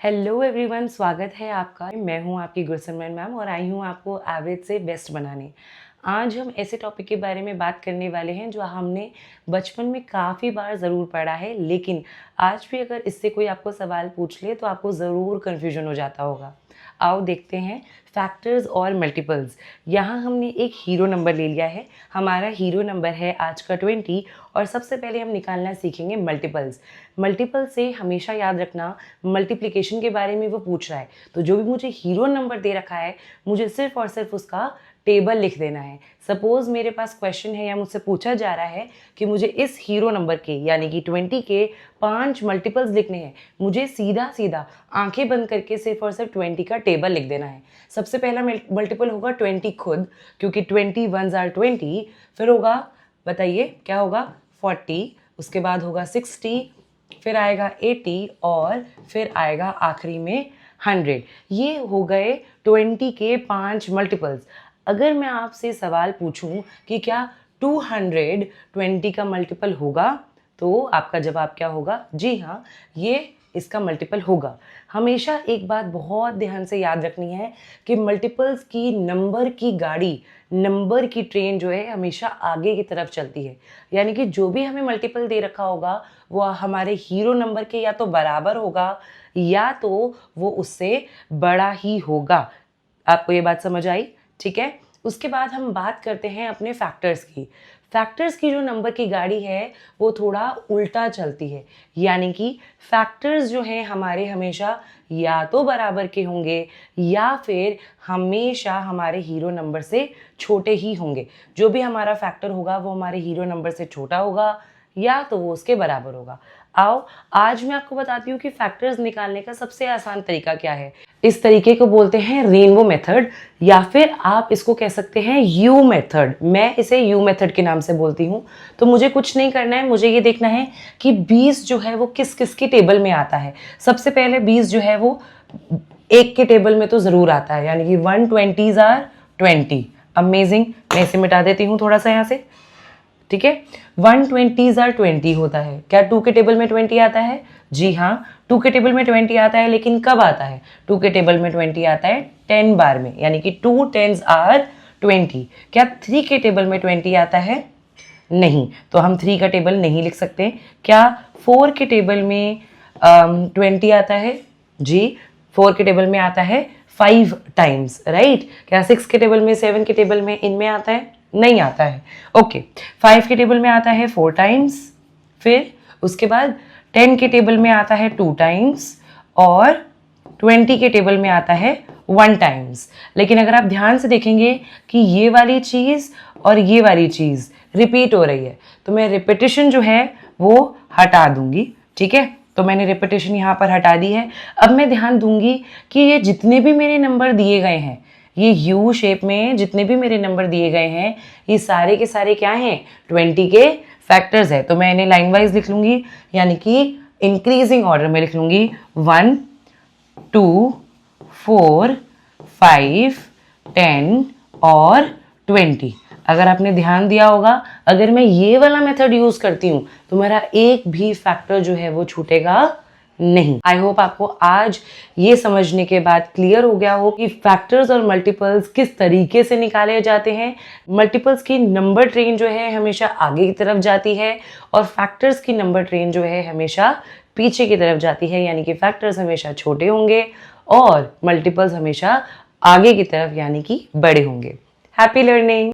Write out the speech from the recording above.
Hello everyone, स्वागत है आपका। मैं हूं आपकी गुरसिमरन मैम और आई हूं आपको एवरेज से बेस्ट बनाने। आज हम ऐसे टॉपिक के बारे में बात करने वाले हैं जो हमने बचपन में काफ़ी बार ज़रूर पढ़ा है, लेकिन आज भी अगर इससे कोई आपको सवाल पूछ ले तो आपको ज़रूर कन्फ्यूजन हो जाता होगा। आओ देखते हैं फैक्टर्स और मल्टीपल्स। यहाँ हमने एक हीरो नंबर ले लिया है। हमारा हीरो नंबर है आज का 20 और सबसे पहले हम निकालना सीखेंगे मल्टीपल्स। मल्टीपल से हमेशा याद रखना मल्टीप्लिकेशन के बारे में वो पूछ रहा है, तो जो भी मुझे हीरो नंबर दे रखा है मुझे सिर्फ और सिर्फ उसका टेबल लिख देना है। सपोज मेरे पास क्वेश्चन है या मुझसे पूछा जा रहा है कि मुझे इस हीरो नंबर के यानी कि 20 के 5 मल्टीपल्स लिखने हैं, मुझे सीधा सीधा आंखें बंद करके सिर्फ और सिर्फ 20 का टेबल लिख देना है। सबसे पहला मल्टीपल होगा 20 खुद, क्योंकि 20 1s are 20। फिर होगा, बताइए क्या होगा, 40। उसके बाद होगा 60, फिर आएगा 80 और फिर आएगा आखिरी में 100। ये हो गए 20 के 5 मल्टीपल्स। अगर मैं आपसे सवाल पूछूं कि क्या 200 20 का मल्टीपल होगा, तो आपका जवाब क्या होगा? जी हाँ, ये इसका मल्टीपल होगा। हमेशा एक बात बहुत ध्यान से याद रखनी है कि मल्टीपल्स की नंबर की गाड़ी, नंबर की ट्रेन जो है हमेशा आगे की तरफ चलती है। यानी कि जो भी हमें मल्टीपल दे रखा होगा वो हमारे हीरो नंबर के या तो बराबर होगा या तो वो उससे बड़ा ही होगा। आपको ये बात समझ आई? ठीक है। उसके बाद हम बात करते हैं अपने फैक्टर्स की। फैक्टर्स की जो नंबर की गाड़ी है वो थोड़ा उल्टा चलती है, यानी कि फैक्टर्स जो हैं हमारे हमेशा या तो बराबर के होंगे या फिर हमेशा हमारे हीरो नंबर से छोटे ही होंगे। जो भी हमारा फैक्टर होगा वो हमारे हीरो नंबर से छोटा होगा या तो वो उसके बराबर होगा। आओ आज मैं आपको बताती हूँ कि फैक्टर्स निकालने का सबसे आसान तरीका क्या है। इस तरीके को बोलते हैं रेनबो मेथड, या फिर आप इसको कह सकते हैं यू मेथड। मैं इसे यू मेथड के नाम से बोलती हूँ। तो मुझे कुछ नहीं करना है, मुझे ये देखना है कि 20 जो है वो किस किस की टेबल में आता है। सबसे पहले 20 जो है वो एक के टेबल में तो ज़रूर आता है, यानी कि 120s are 20। अमेजिंग। मैं इसे मिटा देती हूँ थोड़ा सा यहाँ से। ठीक है, 120s are 20 होता है। क्या 2 के टेबल में 20 आता है? जी हाँ, 2 के टेबल में 20 आता है, लेकिन कब आता है? 2 के टेबल में 20 आता है 10 बार में, यानी कि 2 10s are 20। क्या 3 के टेबल में 20 आता है? नहीं, तो हम 3 का टेबल नहीं लिख सकते। क्या 4 के टेबल में 20 आता है? जी, 4 के टेबल में आता है 5 टाइम्स, राइट। क्या 6 के टेबल में, 7 के टेबल में, इनमें आता है? नहीं आता है। ओके, 5 के टेबल में आता है 4 टाइम्स। फिर उसके बाद 10 के टेबल में आता है 2 टाइम्स और 20 के टेबल में आता है 1 टाइम्स। लेकिन अगर आप ध्यान से देखेंगे कि ये वाली चीज़ और ये वाली चीज़ रिपीट हो रही है, तो मैं रिपीटिशन जो है वो हटा दूंगी। ठीक है, तो मैंने रिपीटिशन यहाँ पर हटा दी है। अब मैं ध्यान दूंगी कि ये जितने भी मेरे नंबर दिए गए हैं, ये यू शेप में जितने भी मेरे नंबर दिए गए हैं, ये सारे के सारे क्या हैं? 20 के फैक्टर्स है। तो मैं इन्हें लाइन वाइज लिख लूंगी, यानी कि इंक्रीजिंग ऑर्डर में लिख लूंगी। 1 2 4 5 10 और 20। अगर आपने ध्यान दिया होगा, अगर मैं ये वाला मेथड यूज करती हूँ तो मेरा एक भी फैक्टर जो है वो छूटेगा नहीं। आई होप आपको आज ये समझने के बाद क्लियर हो गया हो कि फैक्टर्स और मल्टीपल्स किस तरीके से निकाले जाते हैं। मल्टीपल्स की नंबर ट्रेन जो है हमेशा आगे की तरफ जाती है और फैक्टर्स की नंबर ट्रेन जो है हमेशा पीछे की तरफ जाती है, यानी कि फैक्टर्स हमेशा छोटे होंगे और मल्टीपल्स हमेशा आगे की तरफ यानी कि बड़े होंगे। Happy learning.